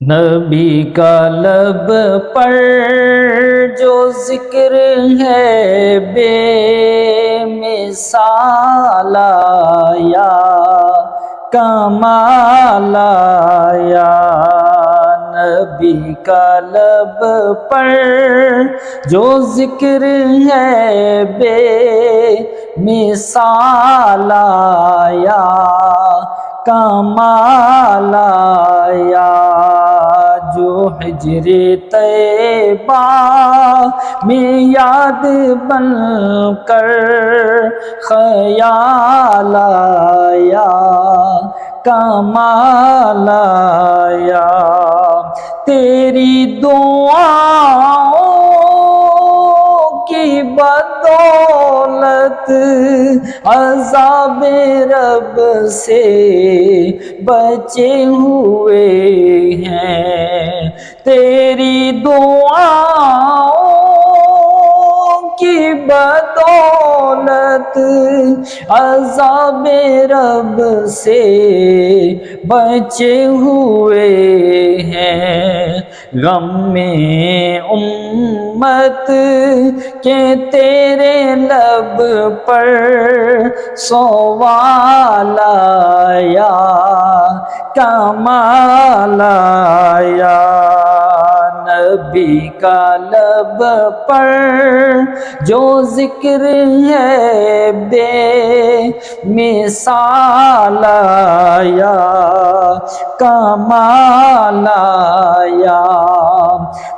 نبی کا لب پر جو ذکر ہے بے مثال آیا، کمال آیا۔ نبی کا لب پر جو ذکر ہے بے مثال آیا، کمال آیا۔ جو ہجر طیبہ میں یاد بن کر خیال آیا، کمال آیا۔ تیری دعاؤں کی بدولت عذاب رب سے بچے ہوئے ہیں، تیری دعاؤں کی بدولت عذاب رب سے بچے ہوئے ہیں۔ غم میں امت کے تیرے لب پر سوال آیا، کمال آیا۔ نبی کا لب پر جو ذکر ہے بے مثال آیا، کمال آیا۔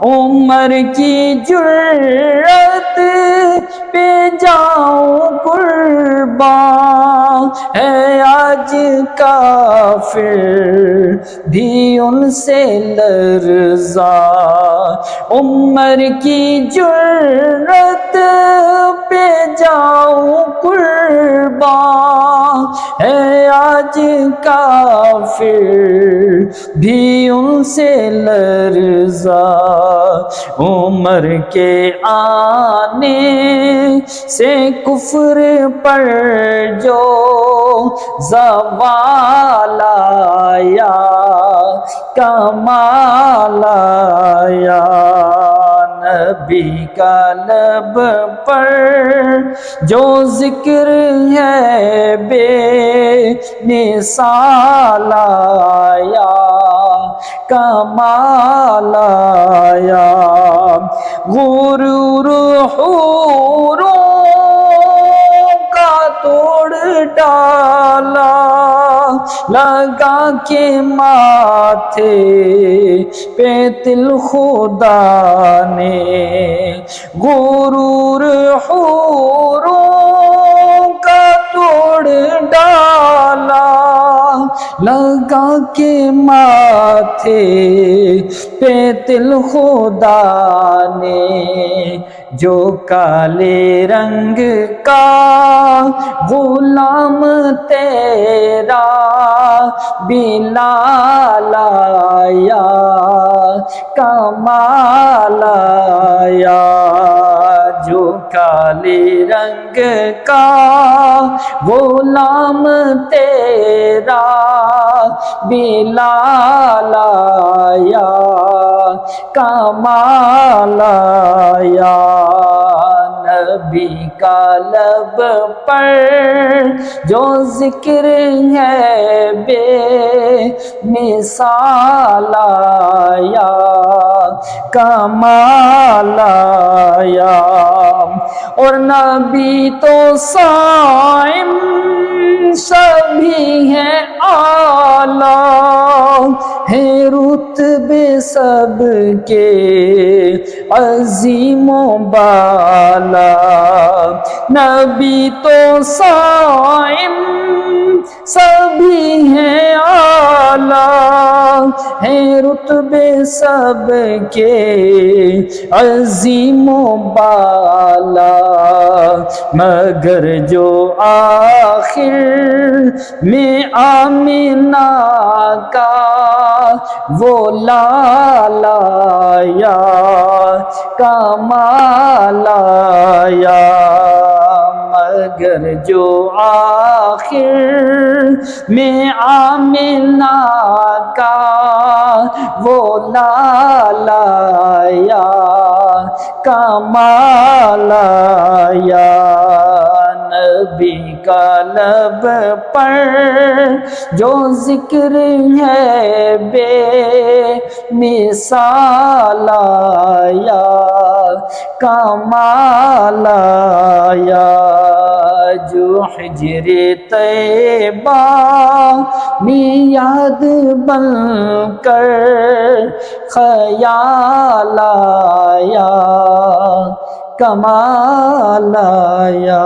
عمر کی جرأت پہ جاؤں قربان، ہے آج کافر بھی ان سے لرزاں۔ عمر کی جرأت پہ جاؤں قربان، ہے آج کافر بھی ان سے لرزاں۔ عمر کے آنے سے کفر پر جو زوال آیا، کمال آیا۔ نبی کا لب پر جو ذکر ہے بے مثال آیا، کمال آیا۔ غرور حوروں کا توڑ ڈالا، لگا کے ماتھے پہ تل خدا نے۔ غرور حوروں کا توڑ ڈالا، لگا کے ماتھے پہ تل خدا نے۔ جو کالے رنگ کا غلام تیرا بلال آیا، کمال آیا۔ جو کالے رنگ کا غلام تیرا بلال آیا، کمال آیا۔ نبی کا لب پر جو ذکر ہے بے مثال آیا، کمال آیا۔ اور نبی تو صائم سبھی ہیں اعلیٰ، ہے رتبے سب کے عظیم و بالا۔ نبی تو صائم سبھی ہیں اعلیٰ، ہے رتبے سب کے عظیم و بالا۔ مگر جو آخر میں آمنہ کا وہ لال آیا، کمال آیا۔ مگر جو آخر میں آمنہ کا وہ لایا کمال آیا، نبی کا لب پر جو ذکر ہے بے مثال آیا کمال آیا، جو حجر طیبہ میں یاد بن کر خیال آیا کمال آیا۔